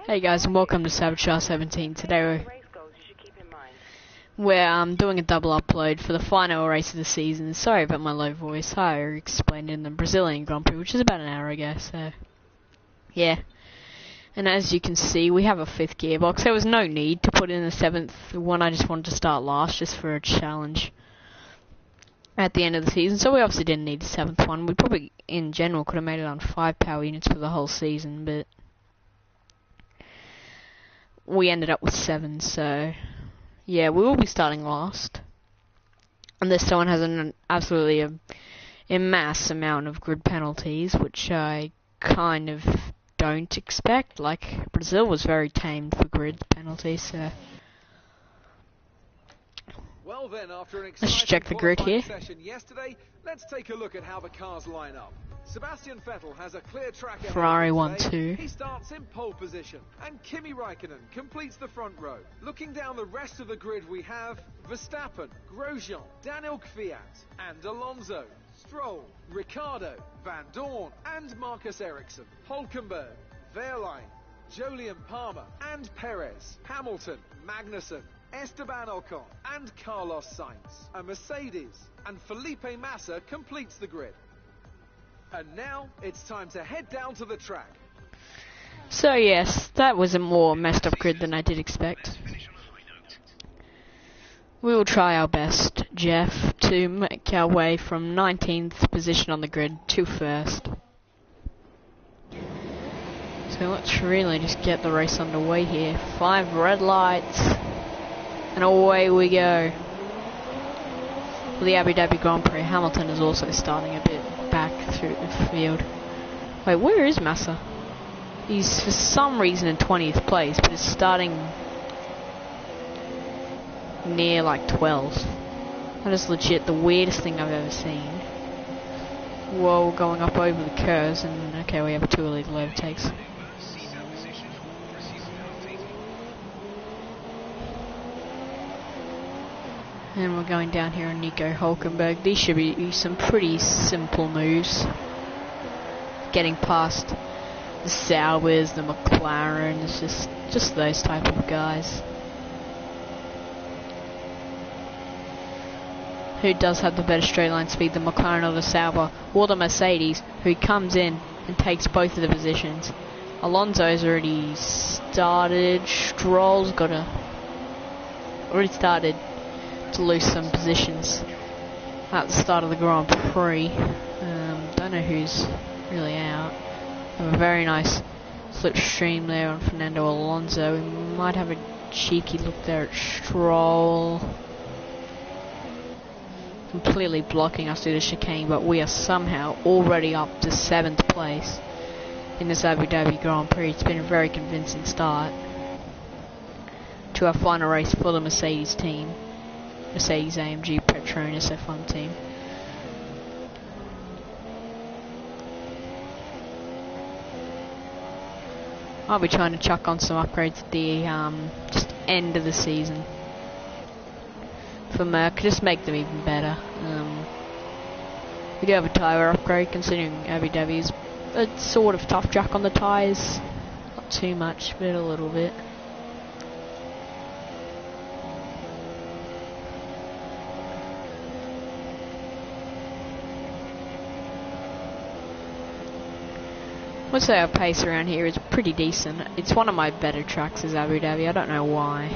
Hey guys, and welcome to SavageSeidel17. Today we're doing a double upload for the final race of the season. Sorry about my low voice. I explained in the Brazilian Grand Prix, which is about an hour ago, so yeah. And as you can see, we have a 5th gearbox. There was no need to put in a 7th one. I just wanted to start last just for a challenge at the end of the season, so we obviously didn't need a 7th one. We probably, in general, could have made it on 5 power units for the whole season, but we ended up with 7, so yeah, we will be starting last. Unless someone has an absolutely immense amount of grid penalties, which I kind of don't expect. Like, Brazil was very tamed for grid penalties, so well then, after an let's check the grid here. Session yesterday, let's take a look at how the cars line up. Sebastian Vettel has a clear track. Ferrari 1-2. He starts in pole position, and Kimi Raikkonen completes the front row. Looking down the rest of the grid, we have Verstappen, Grosjean, Daniel Kvyat, and Alonso, Stroll, Ricciardo, Van Dorn, and Marcus Ericsson, Hulkenberg, Wehrlein, Jolyon Palmer, and Perez, Hamilton, Magnussen, Esteban Ocon, and Carlos Sainz. A Mercedes and Felipe Massa completes the grid. And now it's time to head down to the track. So yes, that was a more messed up grid than I did expect. We will try our best, Jeff, to make our way from 19th position on the grid to 1st. So let's really just get the race underway here. 5 red lights, and away we go. For the Abu Dhabi Grand Prix, Hamilton is also starting a bit back through the field. Wait, where is Massa? He's for some reason in 20th place, but is starting near like 12th. That is legit the weirdest thing I've ever seen. Whoa, going up over the curves, and okay, we have 2 illegal overtakes. And we're going down here on Nico Hulkenberg. These should be some pretty simple moves. Getting past the Saubers, the McLarens, just those type of guys. Who does have the better straight line speed, the McLaren or the Sauber, or the Mercedes, who comes in and takes both of the positions. Alonso's already started. Stroll's already started to lose some positions at the start of the Grand Prix. Don't know who's really out. Have a very nice slipstream there on Fernando Alonso. We might have a cheeky look there at Stroll. Completely blocking us through the chicane, but we are somehow already up to 7th place in this Abu Dhabi Grand Prix. It's been a very convincing start to our final race for the Mercedes team. Mercedes AMG Petronas F1 team. I'll be trying to chuck on some upgrades at the just end of the season for Merc, just make them even better. We do have a tyre upgrade, considering Abu Dhabi is a sort of tough track on the tyres. Not too much, but a little bit. I would say our pace around here is pretty decent. It's one of my better tracks is Abu Dhabi. I don't know why.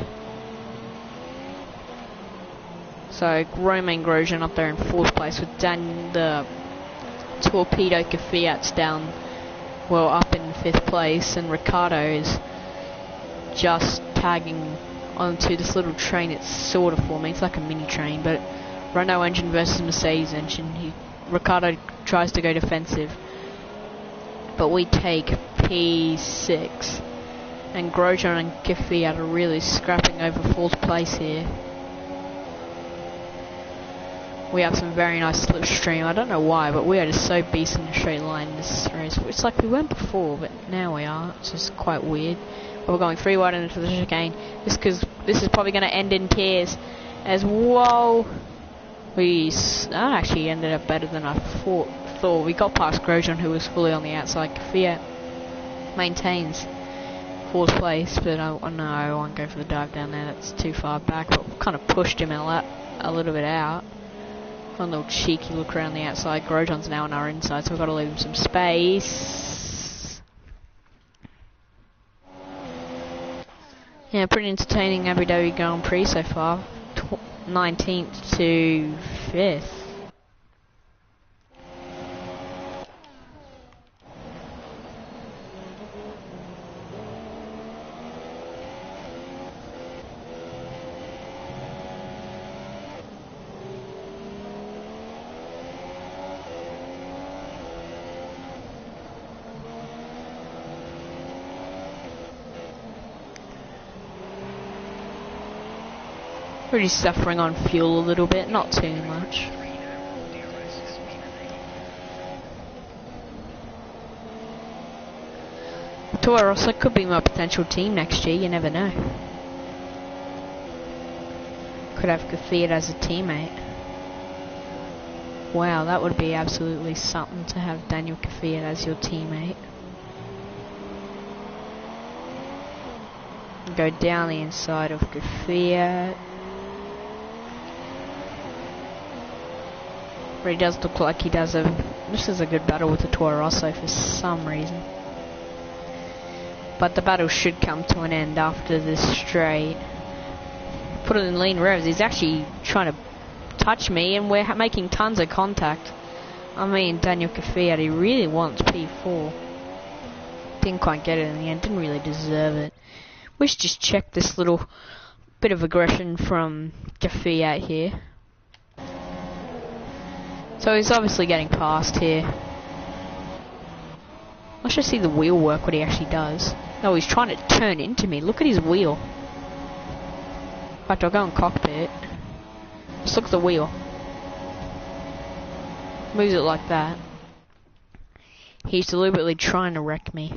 So Romain Grosjean up there in 4th place with the Torpedo Kvyat's down, well, up in 5th place, and Ricciardo is just tagging onto this little train. It's sort of forming. It's like a mini train, but Renault engine versus Mercedes engine. Ricciardo tries to go defensive, but we take P6, and Grosjean and Kvyat are really scrapping over 4th place here. We have some very nice slipstream. I don't know why, but we are just so beast in a straight line in this race. It's like we weren't before, but now we are. It's just quite weird. But we're going 3 wide into the chicane. This is probably going to end in tears. As whoa, that actually ended up better than I thought. We got past Grosjean, who was fully on the outside. Kvyat maintains 4th place, but no, I won't go for the dive down there, that's too far back, but kind of pushed him a little bit out. One little cheeky look around the outside. Grosjean's now on our inside, so we've got to leave him some space. Yeah, pretty entertaining Abu Dhabi Grand Prix so far. 19th to 5th. Pretty suffering on fuel a little bit, not too much. Toro Rosso could be my potential team next year, you never know. Could have Kvyat as a teammate. Wow, that would be absolutely something to have Daniel Kvyat as your teammate. Go down the inside of Kvyat. But he does look like he does this is a good battle with the Toro Rosso for some reason. But the battle should come to an end after this straight. Put it in lean revs, he's actually trying to touch me and we're making tons of contact. I mean, Daniel Kvyat, he really wants P4. Didn't quite get it in the end, didn't really deserve it. We should just check this little bit of aggression from Kvyat here. So he's obviously getting past here. Let's just see the wheel work, what he actually does. No, he's trying to turn into me. Look at his wheel. In fact, I'll go in cockpit. Just look at the wheel. Moves it like that. He's deliberately trying to wreck me.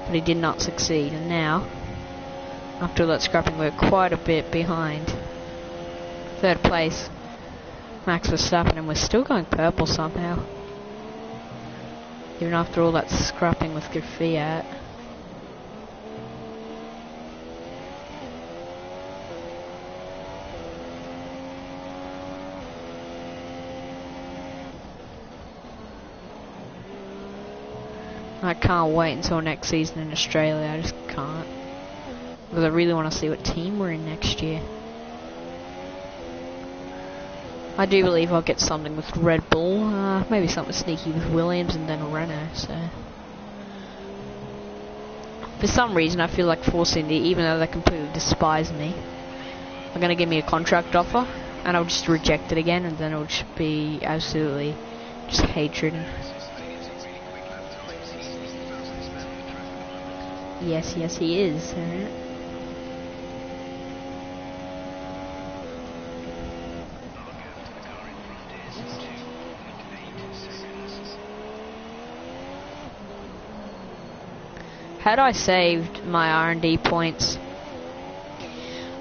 But he did not succeed. And now, after that scrapping, we're quite a bit behind. 3rd place. Max Verstappen, and we're still going purple somehow. Even after all that scrapping with Kvyat. I can't wait until next season in Australia, I just can't. Because I really want to see what team we're in next year. I do believe I'll get something with Red Bull, maybe something sneaky with Williams and then Renault, so. For some reason I feel like Force India, even though they completely despise me, are going to give me a contract offer, and I'll just reject it again, and then it'll just be absolutely just hatred. Yes, he is, alright. Had I saved my R&D points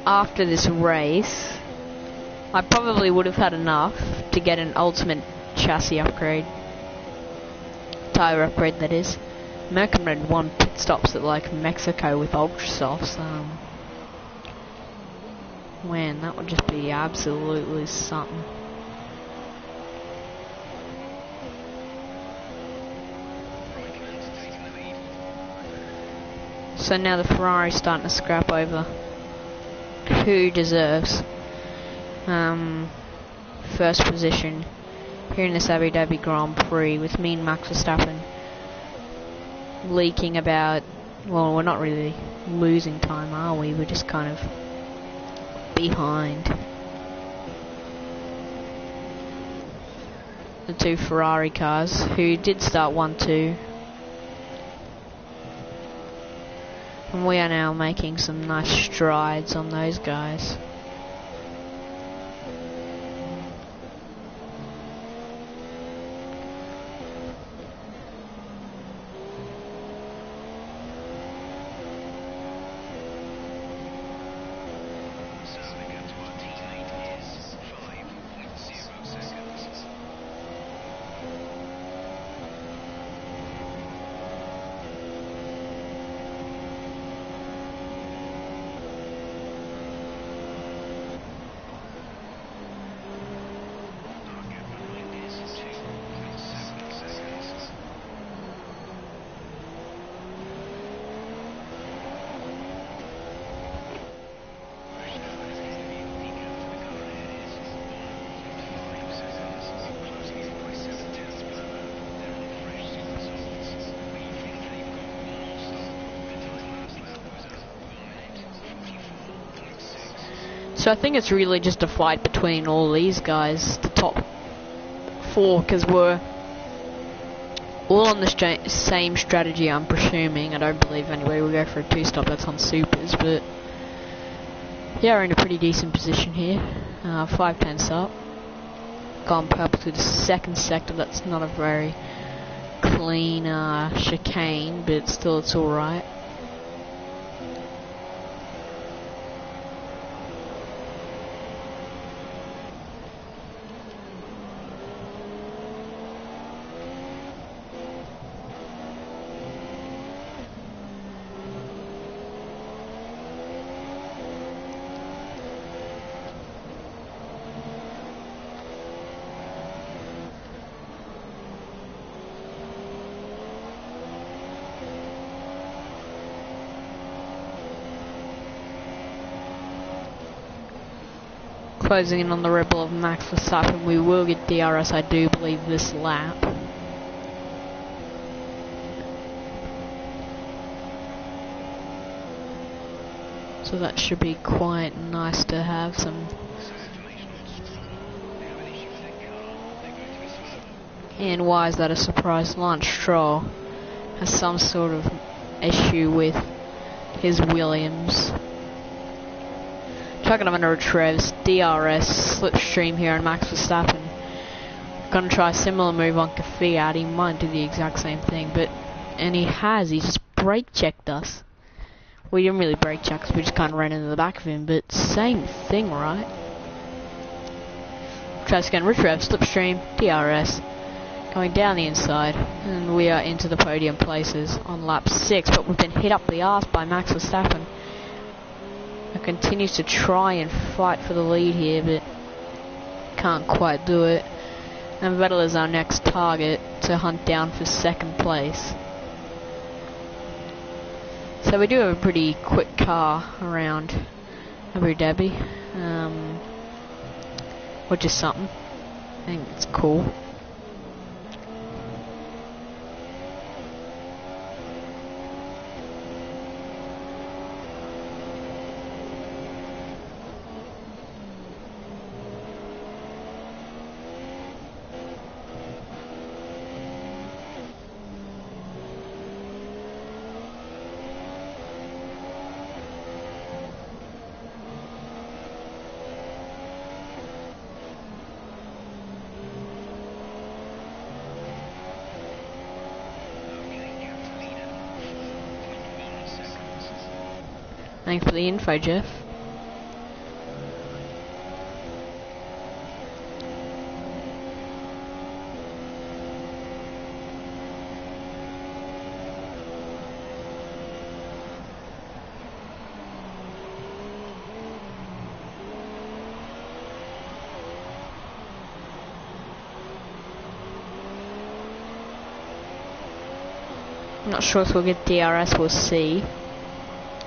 after this race, I probably would have had enough to get an ultimate chassis upgrade. Tyre upgrade, that is. Merkin had 1 pit stops at like Mexico with Ultra Softs. Man, that would just be absolutely something. So now the Ferrari's starting to scrap over who deserves 1st position here in this Abu Dhabi Grand Prix, with me and Max Verstappen leaking about, well, we're not really losing time, are we? We're just kind of behind the 2 Ferrari cars, who did start 1-2. And we are now making some nice strides on those guys. So I think it's really just a fight between all these guys, the top 4, because we're all on the same strategy, I'm presuming. I don't believe anybody will go for a 2-stop, that's on supers, but yeah, we're in a pretty decent position here. 5 tenths up. Gone purple to the second sector, that's not a very clean chicane, but still it's alright. Closing in on the rebel of Max Verstappen. We will get DRS, I do believe, this lap. So that should be quite nice to have some. And why is that a surprise launch? Stroll has some sort of issue with his Williams. Chucking him under a Trevs, DRS, slipstream here on Max Verstappen. Gonna try a similar move on Kvyat. He might do the exact same thing, and he has. He just brake checked us. We didn't really brake check because we just kind of ran into the back of him, but same thing, right? Tries again, Rev, slipstream, DRS. Going down the inside, and we are into the podium places on lap 6, but we've been hit up the arse by Max Verstappen. Continues to try and fight for the lead here, but can't quite do it. And Vettel is our next target to hunt down for second place. So we do have a pretty quick car around Abu Dhabi, which is something. I think it's cool. Thanks for the info, Jeff. I'm not sure if we'll get DRS, we'll see.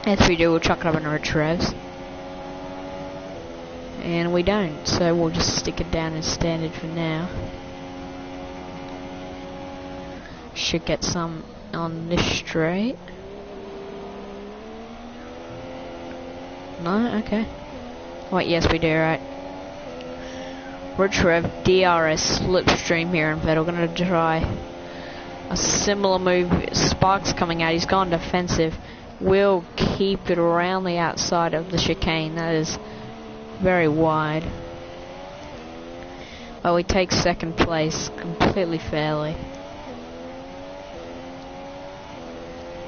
If we do, we'll chuck it up in our Trevs. And we don't, so we'll just stick it down as standard for now. Should get some on this straight. No? Okay. Wait, yes we do, right. Rev, DRS, slipstream here, and Vettel gonna try a similar move. Sparks coming out, he's gone defensive. We'll keep it around the outside of the chicane. That is very wide. But we take second place completely fairly.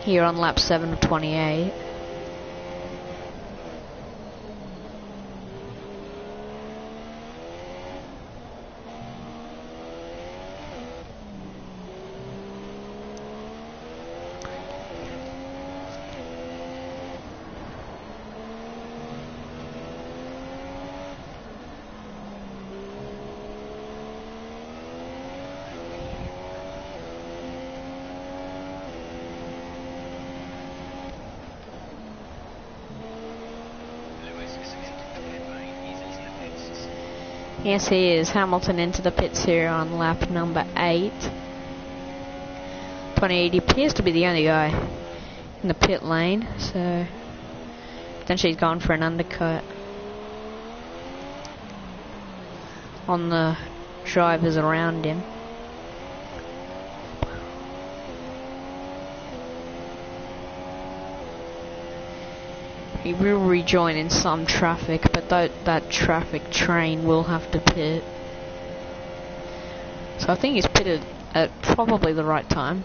Here on lap 7 of 28. Yes, he is. Hamilton into the pits here on lap number 8. 28, he appears to be the only guy in the pit lane, so potentially he's gone for an undercut. on the drivers around him. He will rejoin in some traffic, but that traffic train will have to pit. So I think he's pitted at probably the right time.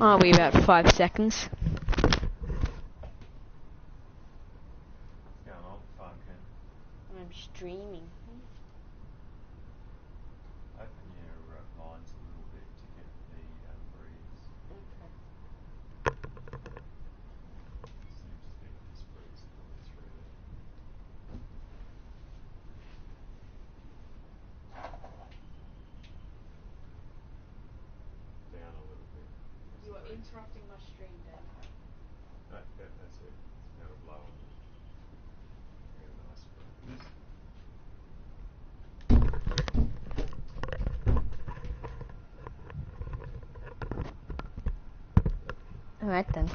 Are we about 5 seconds? I'm streaming. Open your lines a little bit to get the breeze. Okay. Seems to get this breeze coming through there. Down a little bit. You are interrupting my stream, Dan. No, that's it. Now we're blowing. Very nice breeze. Alright then.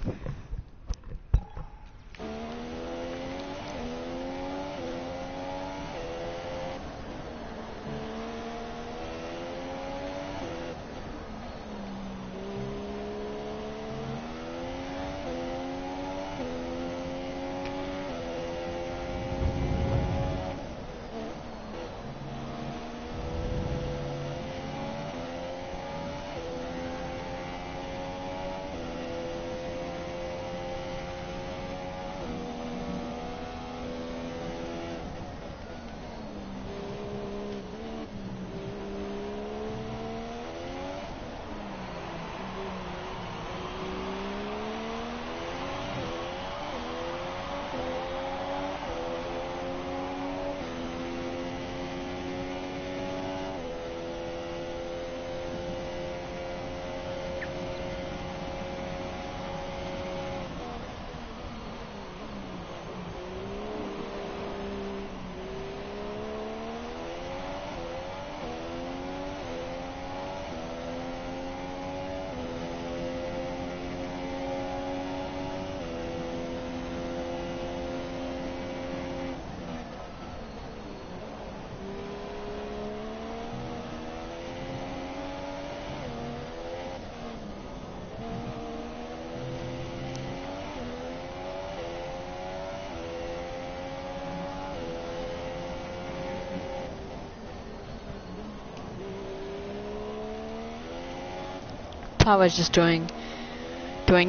Power's just doing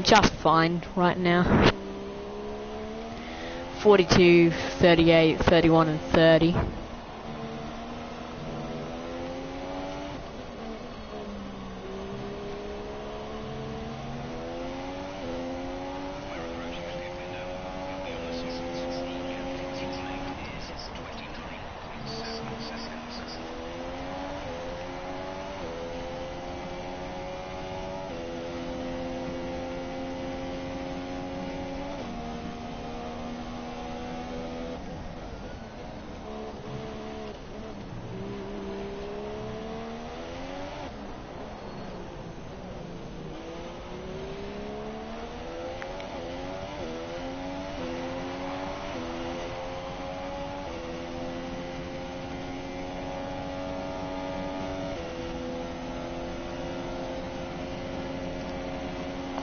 just fine right now. 42, 38, 31 and 30.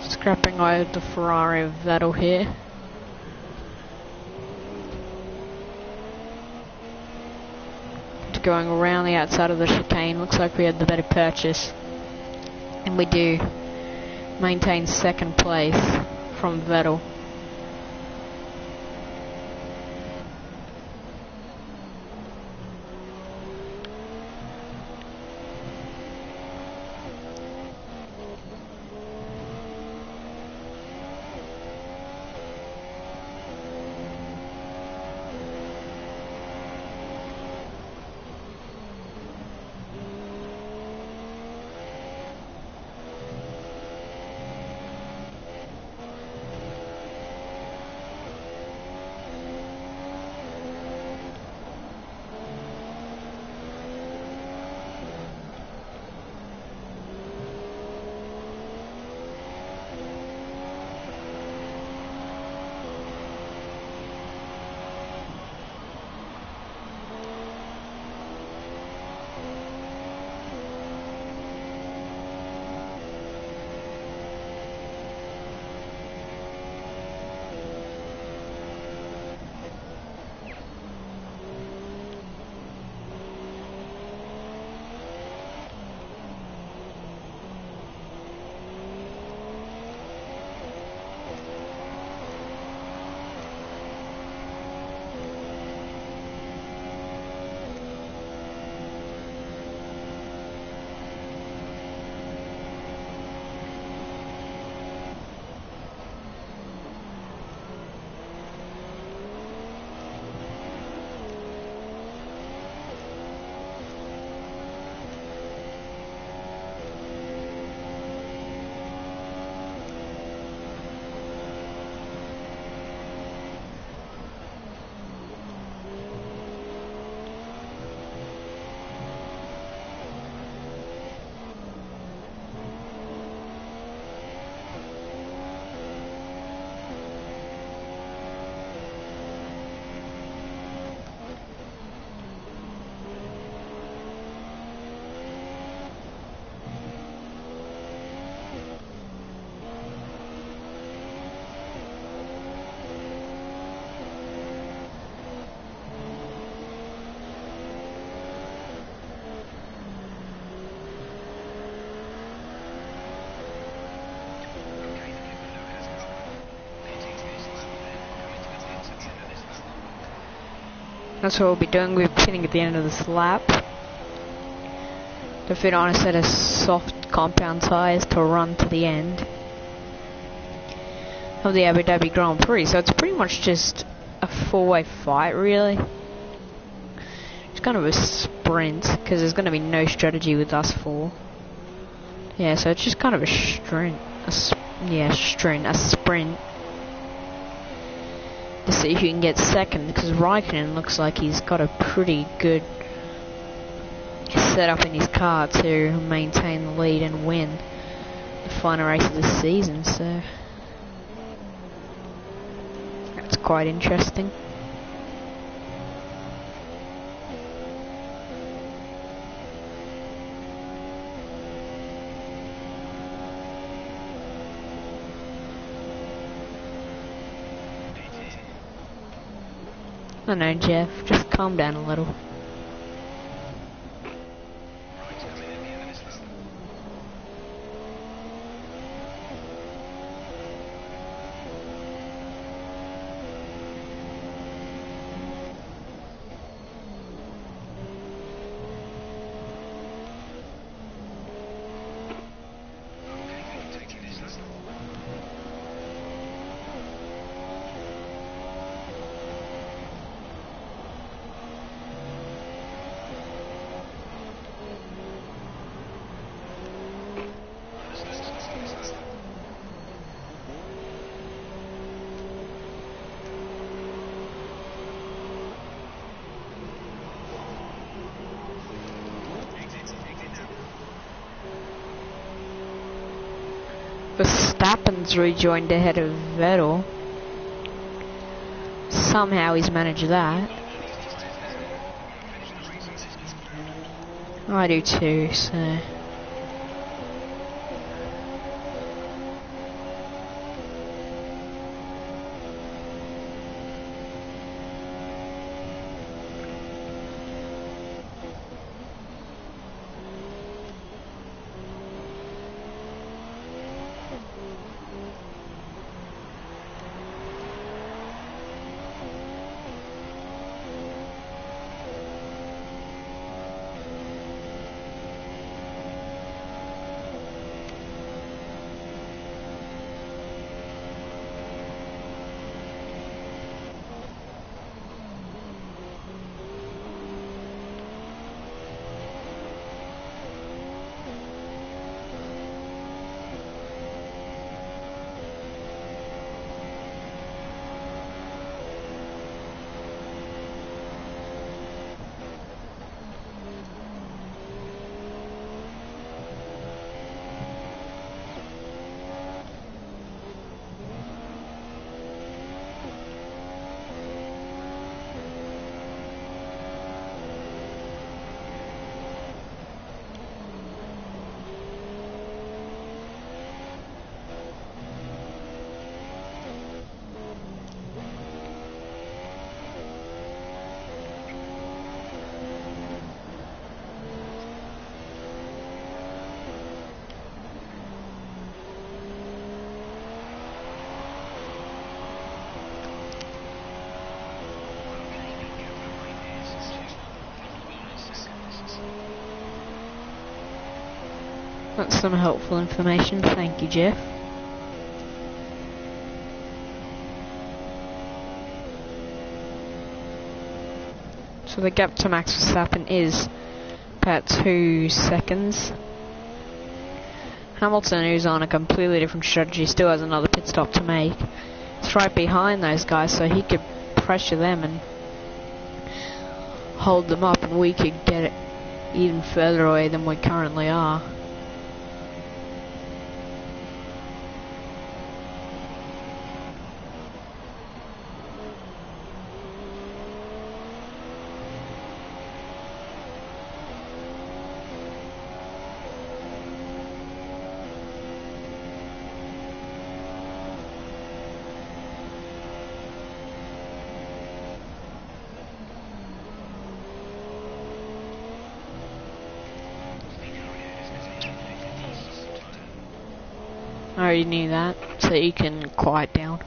Scrapping over the Ferrari of Vettel here. Going around the outside of the chicane, looks like we had the better purchase. And we do maintain second place from Vettel. That's what we'll be doing. We'll be pitting at the end of this lap. To fit on a set of soft compound tyres to run to the end of the Abu Dhabi Grand Prix. So it's pretty much just a four-way fight, really. It's kind of a sprint, because there's going to be no strategy with us four. Yeah, so it's just kind of a sprint. A sprint. To see who can get second, because Raikkonen looks like he's got a pretty good setup in his car to maintain the lead and win the final race of the season, so that's quite interesting. I know, Jeff, just calm down a little. Verstappen's rejoined ahead of Vettel. Somehow he's managed that. I do too, so... That's some helpful information, thank you, Jeff. So the gap to Max Verstappen is about 2 seconds. Hamilton, who's on a completely different strategy, still has another pit stop to make. It's right behind those guys, so he could pressure them and hold them up, and we could get it even further away than we currently are. I already knew that, so you can quiet down.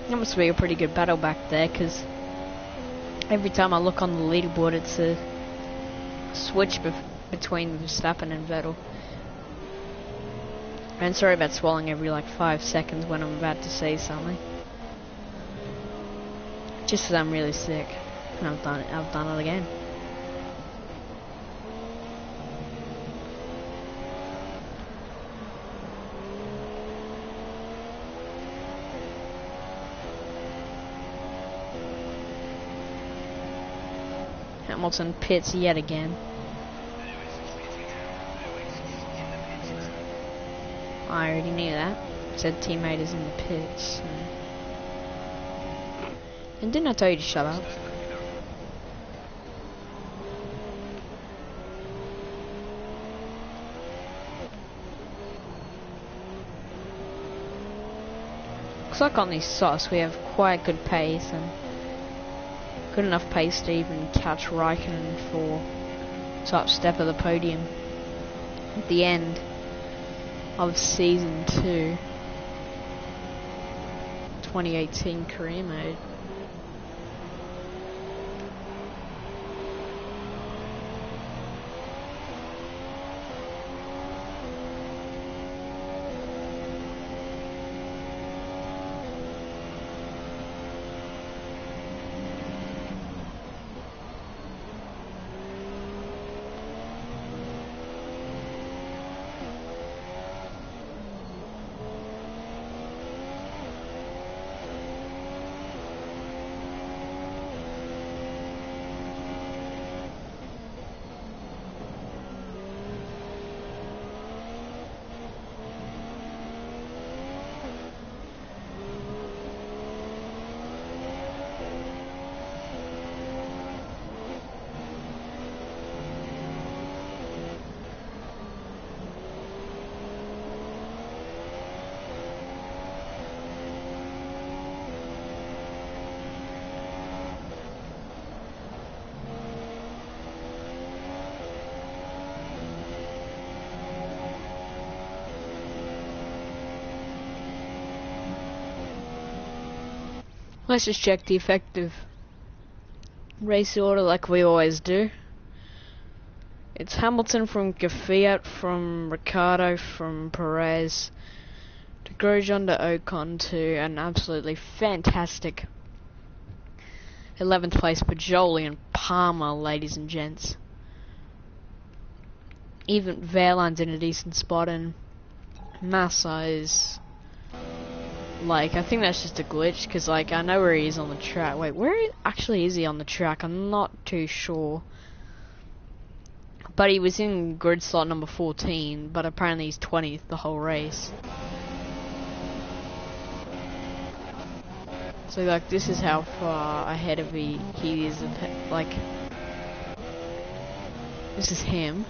That must be a pretty good battle back there, because every time I look on the leaderboard, it's a switch between Verstappen and Vettel. And sorry about swallowing every like 5 seconds when I'm about to say something. Just because I'm really sick, and I've done it again. Hamilton pits yet again. I already knew that. It said teammate is in the pits. So. And didn't I tell you to shut up? Looks like on these softs we have quite good pace, and good enough pace to even catch Raikkonen for top step of the podium at the end of season 2 2018 career mode. Let's just check the effective race order like we always do. It's Hamilton from Kvyat, from Ricciardo, from Perez, to Grosjean, to Ocon, to an absolutely fantastic 11th place Pajoli and Palmer, ladies and gents. Even Wehrlein's in a decent spot, and Massa is... like, I think that's just a glitch, because, like, I know where he is on the track. Wait, where actually is he on the track? I'm not too sure. But he was in grid slot number 14, but apparently he's 20th the whole race. So, like, this is how far ahead of he is. Like, this is him.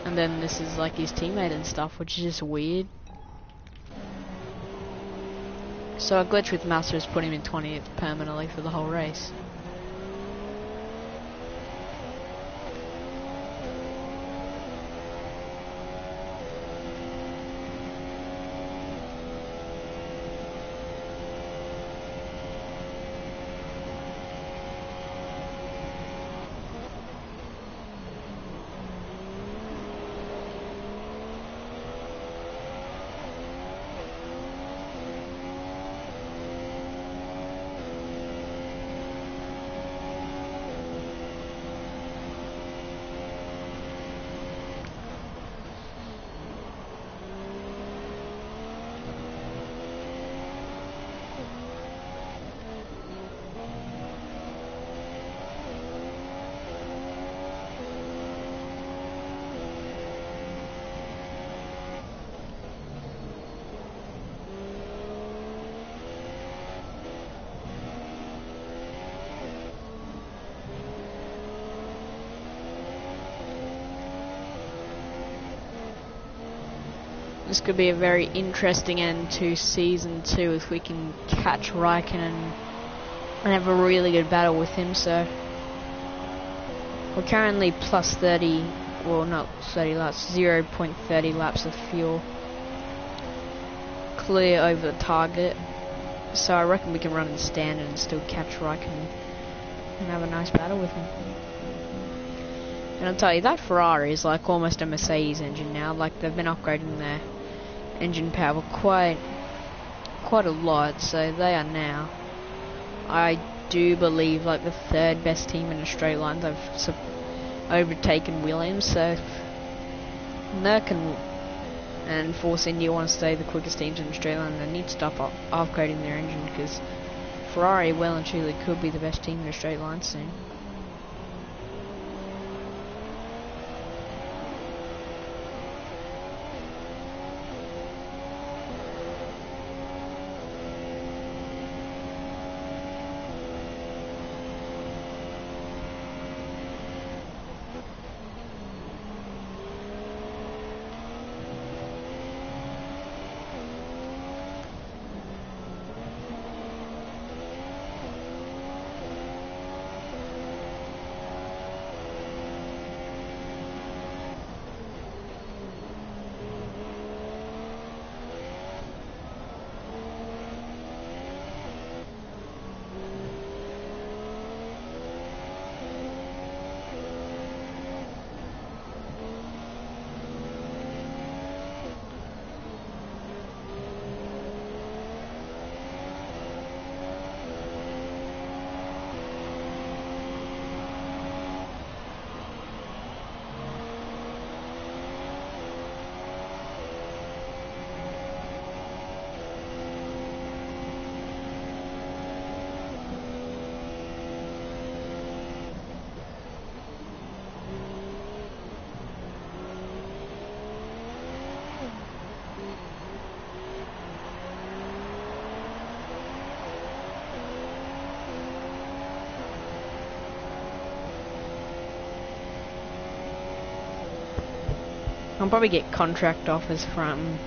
And then this is, like, his teammate and stuff, which is just weird. So a glitch with Massa has put him in 20th permanently for the whole race. This could be a very interesting end to Season 2 if we can catch Raikkonen and have a really good battle with him. So we're currently plus 30, well not 30 laps, 0.30 laps of fuel. Clear over the target. So I reckon we can run in standard and still catch Raikkonen and have a nice battle with him. And I'll tell you, that Ferrari is like almost a Mercedes engine now. Like, they've been upgrading their engine power quite a lot, so they are now, I do believe, like the third best team in a straight line. They've overtaken Williams, so Merck and Force India want to stay the quickest teams in Australia, and they need to stop upgrading their engine, because Ferrari well and truly could be the best team in a straight line soon. I'll probably get contract offers from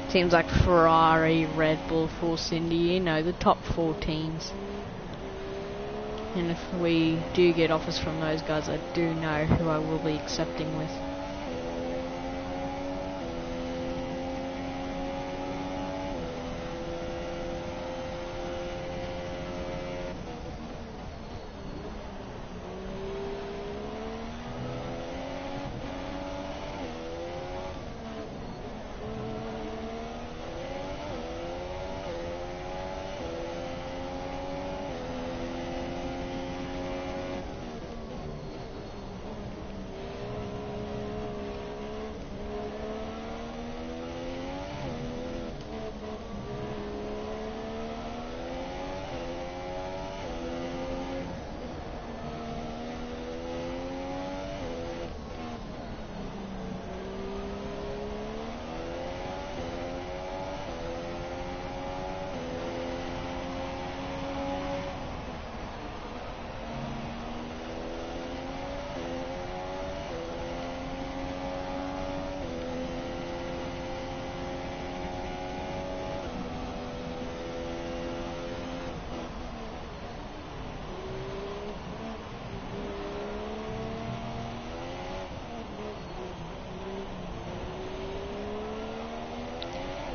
teams like Ferrari, Red Bull, Force India, you know, the top 4 teams. And if we do get offers from those guys, I do know who I will be accepting with.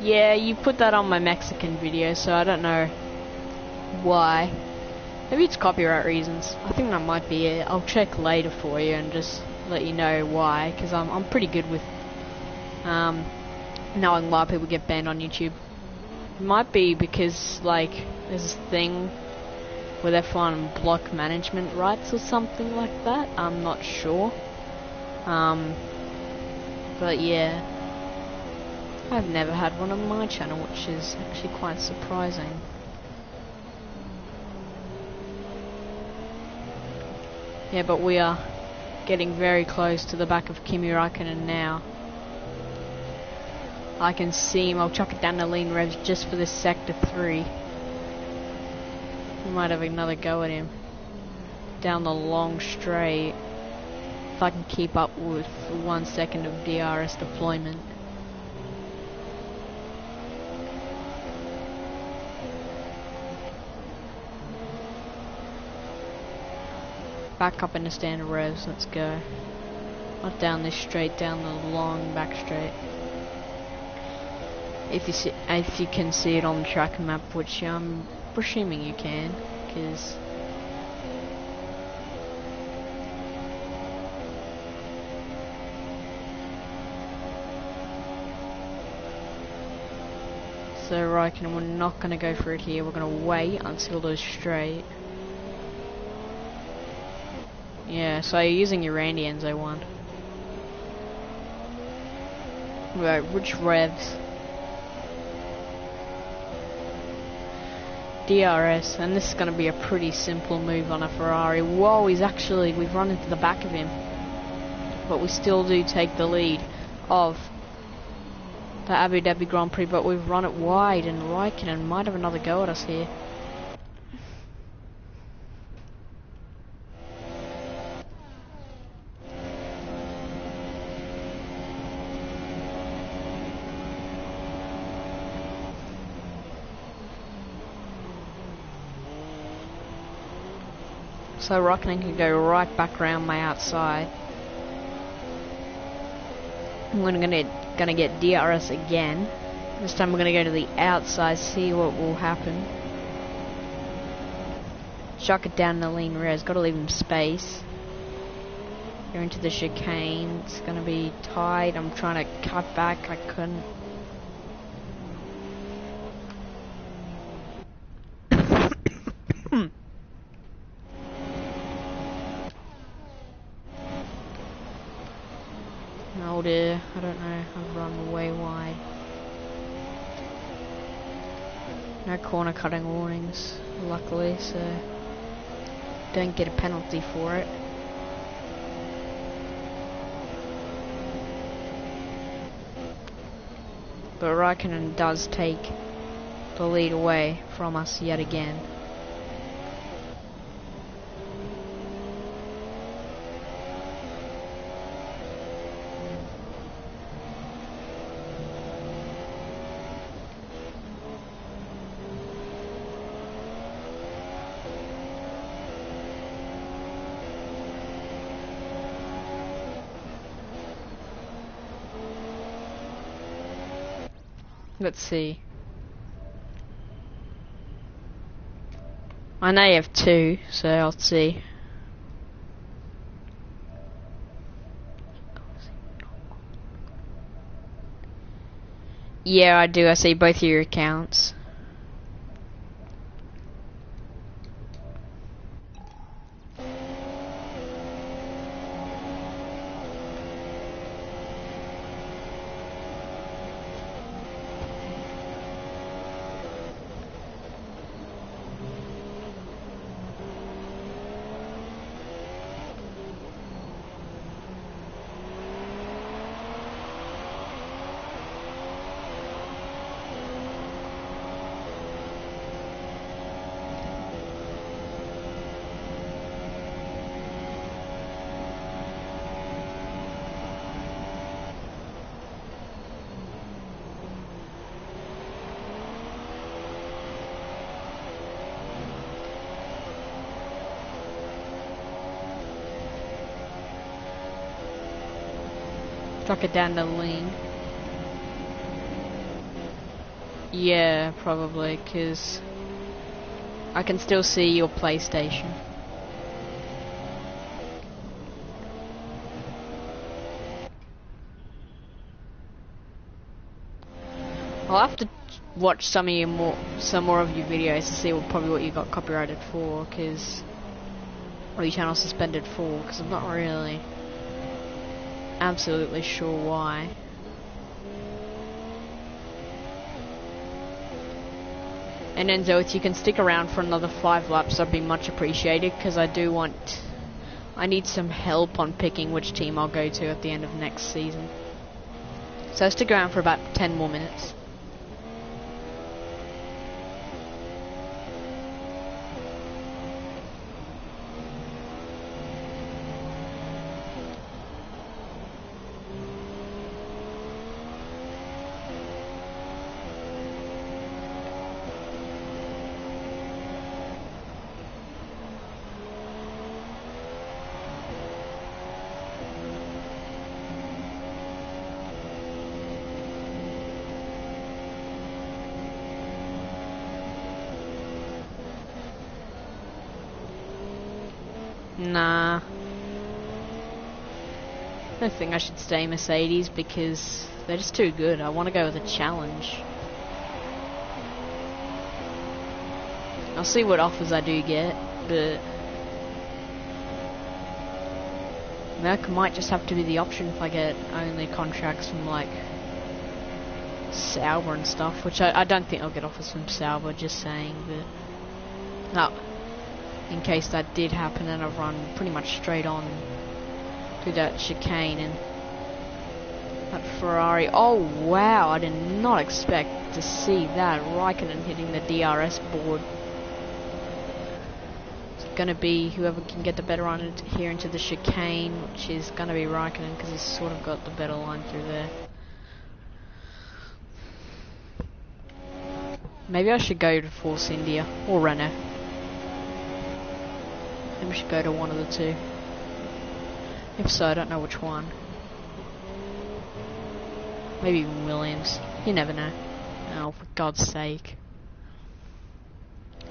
Yeah, you put that on my Mexican video, so I don't know why. Maybe it's copyright reasons. I think that might be it. I'll check later for you and just let you know why, because I'm pretty good with knowing why people get banned on YouTube. It might be because, like, there's this thing where they're finding block management rights or something like that. I'm not sure. But yeah. I've never had one on my channel, which is actually quite surprising. Yeah, but we are getting very close to the back of Kimi Raikkonen now. I can see him. I'll chuck it down to lean revs just for this sector 3. We might have another go at him down the long straight if I can keep up with 1 second of DRS deployment. Back up into standard revs, let's go. Not down this straight, down the long back straight. if you can see it on the track map, which I'm presuming you can, because so Raikkonen, we're not going to go for it here. We're going to wait until those straight. Yeah, so you're using your Randy Enzo one. Right, which revs? DRS, and this is going to be a pretty simple move on a Ferrari. Whoa, we've run into the back of him. But we still do take the lead of the Abu Dhabi Grand Prix, but we've run it wide, and Raikkonen might have another go at us here. So Raikkonen can go right back around my outside. I'm gonna get DRS again. This time we're gonna go to the outside, see what will happen. Chuck it down the lean res, gotta leave him space. Go into the chicane, it's gonna be tight. I'm trying to cut back, I couldn't. Oh dear, I don't know, I've run way wide. No corner cutting warnings, luckily, so don't get a penalty for it. But Raikkonen does take the lead away from us yet again. Let's see. I know you have two, so I'll see. Yeah, I do. I see both of your accounts. Truck it down the lane. Yeah, probably, because I can still see your PlayStation. I'll have to watch some more of your videos to see probably what you got copyrighted for, or your channel suspended for, because I'm not really absolutely sure why. And Enzo, if you can stick around for another 5 laps, I'd be much appreciated, because I need some help on picking which team I'll go to at the end of next season. So stick around for about 10 more minutes. Nah. I don't think I should stay Mercedes because they're just too good. I want to go with a challenge. I'll see what offers I do get, but Merc might just have to be the option if I get only contracts from like Sauber and stuff, which I don't think I'll get offers from Sauber, just saying, but no, in case that did happen and I've run pretty much straight on through that chicane and that Ferrari. Oh wow, I did not expect to see that. Raikkonen hitting the DRS board. Gonna be whoever can get the better run here into the chicane, which is gonna be Raikkonen because he's sort of got the better line through there. Maybe I should go to Force India or Renault. Maybe I should go to one of the two. If so, I don't know which one. Maybe even Williams. You never know. Oh, for God's sake.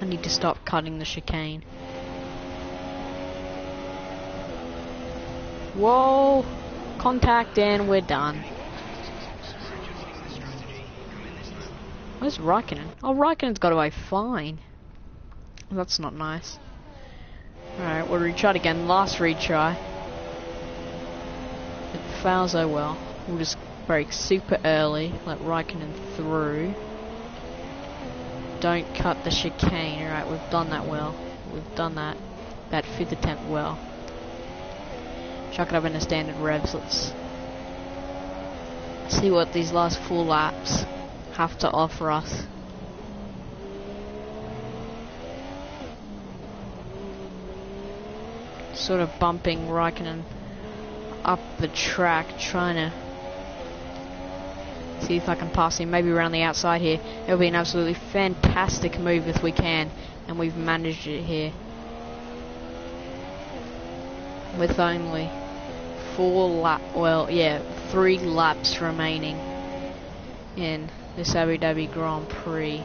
I need to stop cutting the chicane. Whoa, contact and we're done. Where's Raikkonen? Oh, Raikkonen's got away fine. That's not nice. Alright, we'll retry it again. Last retry. It fails, oh well. We'll just brake super early, let Raikkonen through. Don't cut the chicane. Alright, we've done that well. We've done that 5th attempt well. Chuck it up into standard revs. Let's see what these last 4 laps have to offer us. Sort of bumping Raikkonen up the track, trying to see if I can pass him, maybe around the outside here. It'll be an absolutely fantastic move if we can, and we've managed it here. With only 3 laps remaining in this Abu Dhabi Grand Prix.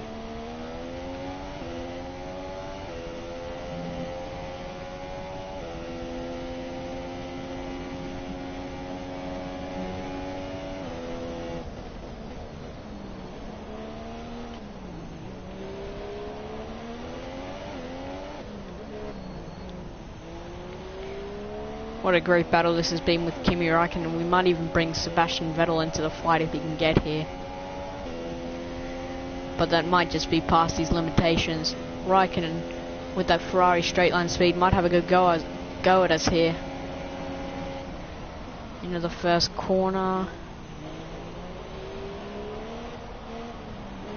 What a great battle this has been with Kimi Raikkonen. We might even bring Sebastian Vettel into the fight if he can get here. But that might just be past his limitations. Raikkonen, with that Ferrari straight line speed, might have a good go at us here. Into the first corner.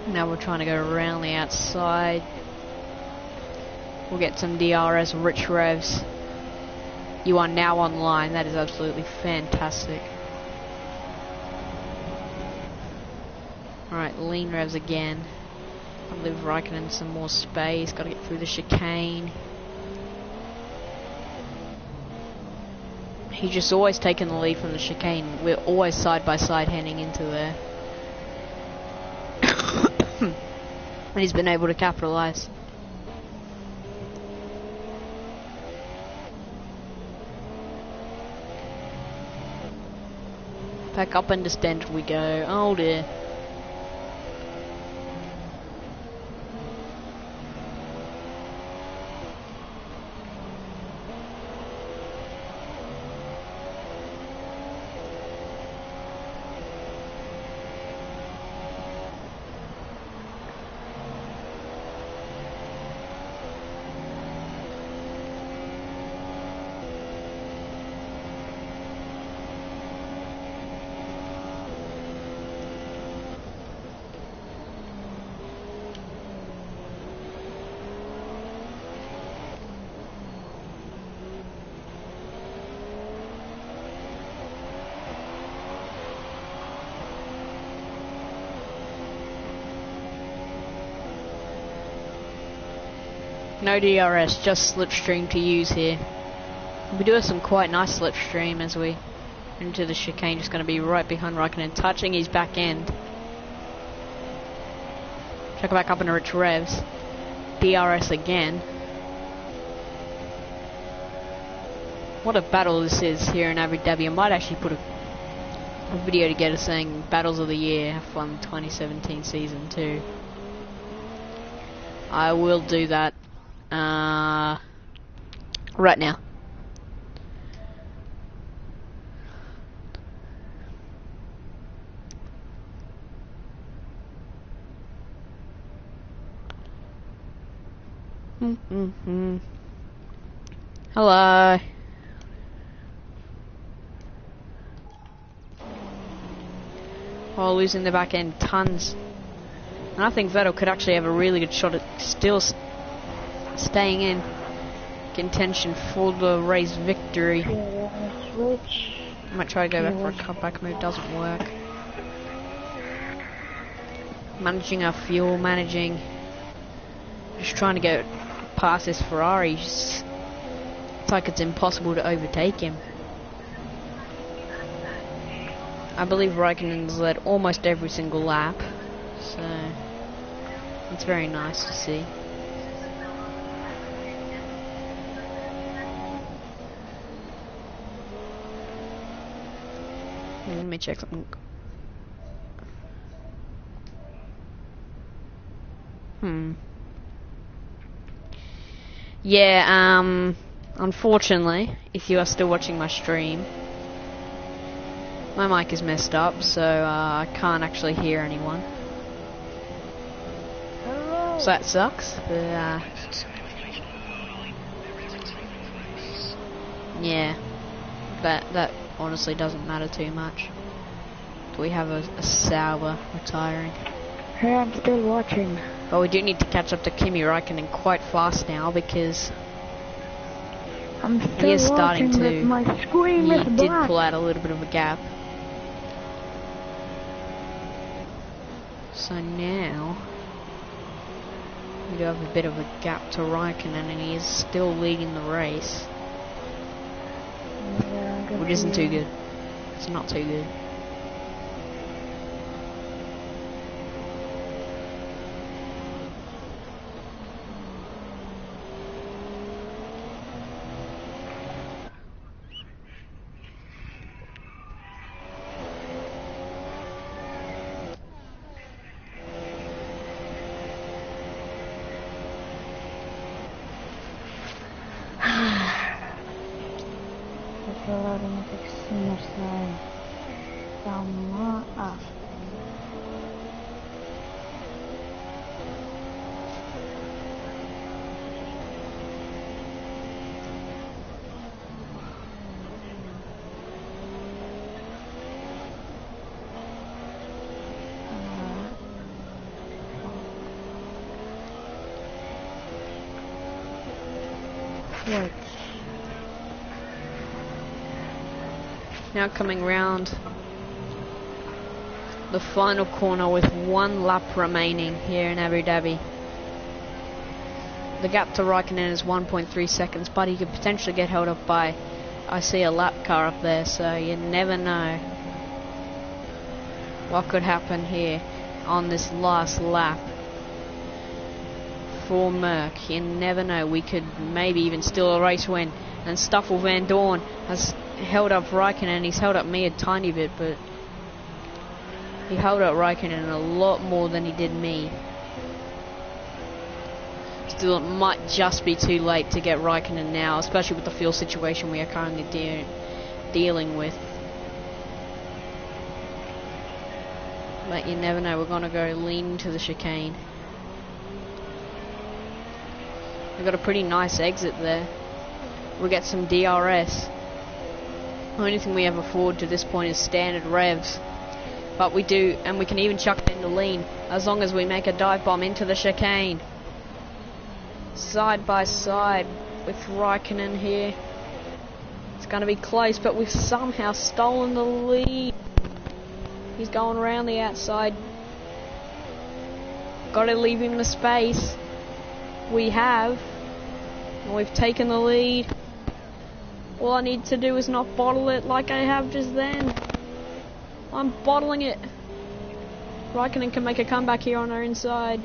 Now we're trying to go around the outside. We'll get some DRS rich revs. You are now online. That is absolutely fantastic. Alright, lean revs again. I'll leave Raikkonen some more space. Got to get through the chicane. He's just always taking the lead from the chicane. We're always side by side heading into there. And he's been able to capitalize. Back up into standard we go. Oh dear. No DRS, just slipstream to use here. We do have some quite nice slipstream as we into the chicane. Just going to be right behind Raikkonen, touching his back end. Check it back up into rich revs. DRS again. what a battle this is here in Abu Dhabi. I might actually put a video together saying Battles of the Year from 2017 season 2. I will do that right now. Hello. Oh, losing the back end tons. And I think Vettel could actually have a really good shot at still staying in contention for the race victory. I might try to go back for a cutback move, doesn't work. Managing our fuel, just trying to get past this Ferrari. It's like it's impossible to overtake him. I believe Raikkonen's led almost every single lap, so it's very nice to see. Let me check something. Yeah, unfortunately, if you are still watching my stream, my mic is messed up, so I can't actually hear anyone. So that sucks, but yeah, that honestly doesn't matter too much. We have a Sauber retiring. Hey, I'm still watching. But we do need to catch up to Kimi Raikkonen quite fast now, because I'm still he is starting to. My screen he is did black. pull out a little bit of a gap. So now we do have a bit of a gap to Raikkonen, and he is still leading the race, which isn't too good. It's not too good. Right. Now coming round the final corner with 1 lap remaining here in Abu Dhabi. The gap to Raikkonen is 1.3 seconds, but he could potentially get held up by, I see a lap car up there, so you never know what could happen here on this last lap for Merck. You never know, we could maybe even steal a race win. And Stoffel Van Dorn has held up Raikkonen. He's held up me a tiny bit, but he held up Raikkonen a lot more than he did me. Still, it might just be too late to get Raikkonen now, especially with the fuel situation we are currently dealing with. But you never know, we're going to go lean to the chicane. We've got a pretty nice exit there. We'll get some DRS. The only thing we have afford to this point is standard revs. But we do, and we can even chuck it in the lean, as long as we make a dive bomb into the chicane. Side by side with Raikkonen here. It's going to be close, but we've somehow stolen the lead. He's going around the outside. Got to leave him the space. We have. And we've taken the lead. All I need to do is not bottle it like I have just then. I'm bottling it. Raikkonen can make a comeback here on our inside.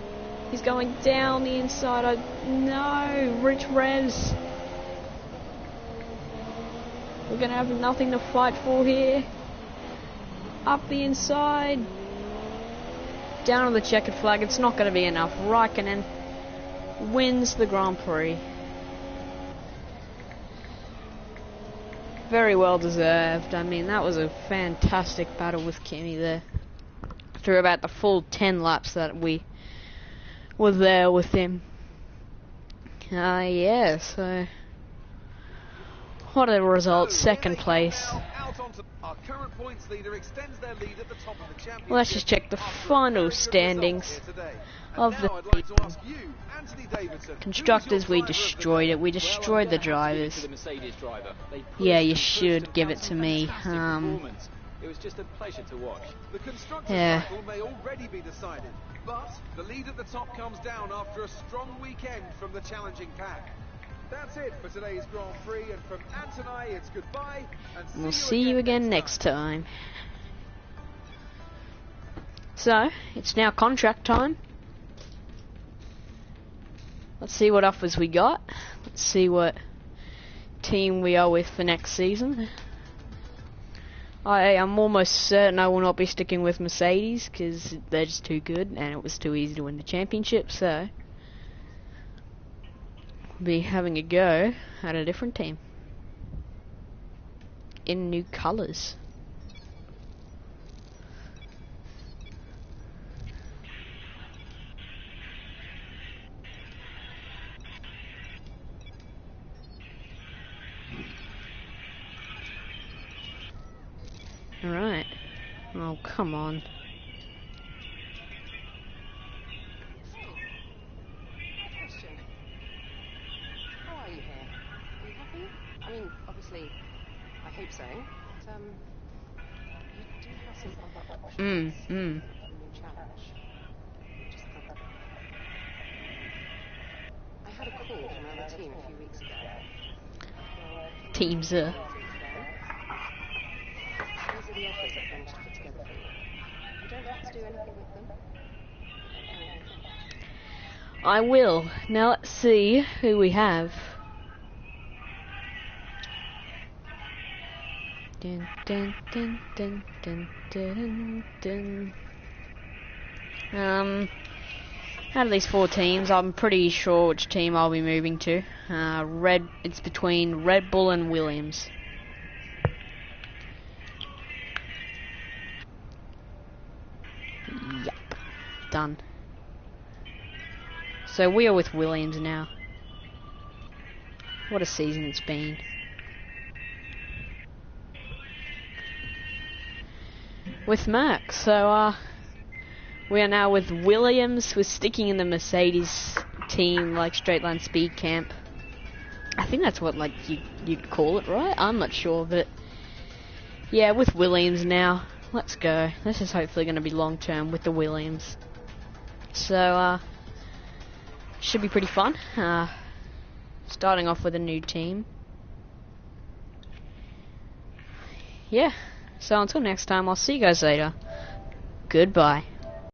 He's going down the inside. No, rich revs. We're gonna have nothing to fight for here. Up the inside. Down on the checkered flag. It's not gonna be enough. Raikkonen wins the Grand Prix. Very well deserved. I mean, that was a fantastic battle with Kimi there. Through about the full 10 laps that we were there with him. Yeah, so what a result, second place. Let's just check the final standings of the constructors. We destroyed it. We destroyed the drivers. Yeah, you should give it to me. It was just a pleasure to watch. The constructors' Yeah. battle may already be decided, but the lead at the top comes down after a strong weekend from the challenging pack. That's it for today's Grand Prix, and from Ant and I, it's goodbye, and We'll see you again next time. So, it's now contract time. Let's see what offers we got. Let's see what team we are with for next season. I am almost certain I will not be sticking with Mercedes because they're just too good and it was too easy to win the championship, so I'll be having a go at a different team in new colours. Alright. Oh, come on. Question. How are you here? Are you happy? I mean, obviously, I hope so. But, you do have some other options. A new challenge. Just a couple. I had a call from another team a few weeks ago. Teams These are the offers I've managed to put together for you. You don't have to do anything with them. I will. Now let's see who we have. Dun, dun, dun, dun, dun, dun, dun. Out of these four teams, I'm pretty sure which team I'll be moving to. It's between Red Bull and Williams. Yep. Done. So we are with Williams now. What a season it's been. With Max, so we are now with Williams. We're sticking in the Mercedes team, like straight line speed camp. I think that's what you'd call it, right? I'm not sure, but yeah, with Williams now. Let's go. This is hopefully going to be long term with the Williams. So should be pretty fun. Starting off with a new team. Yeah. So until next time, I'll see you guys later. Goodbye.